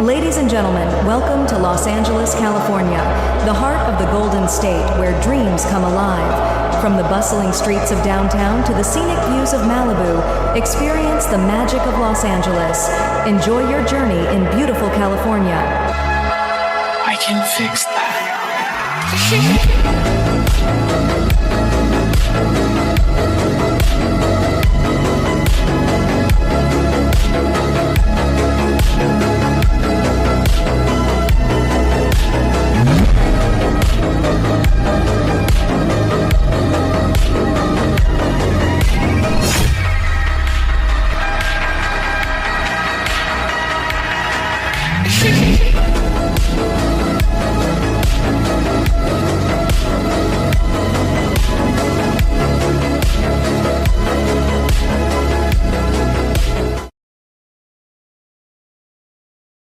Ladies and gentlemen, welcome to Los Angeles, California, the heart of the Golden State where dreams come alive. From the bustling streets of downtown to the scenic views of Malibu, experience the magic of Los Angeles. Enjoy your journey in beautiful California. I can fix that. Shake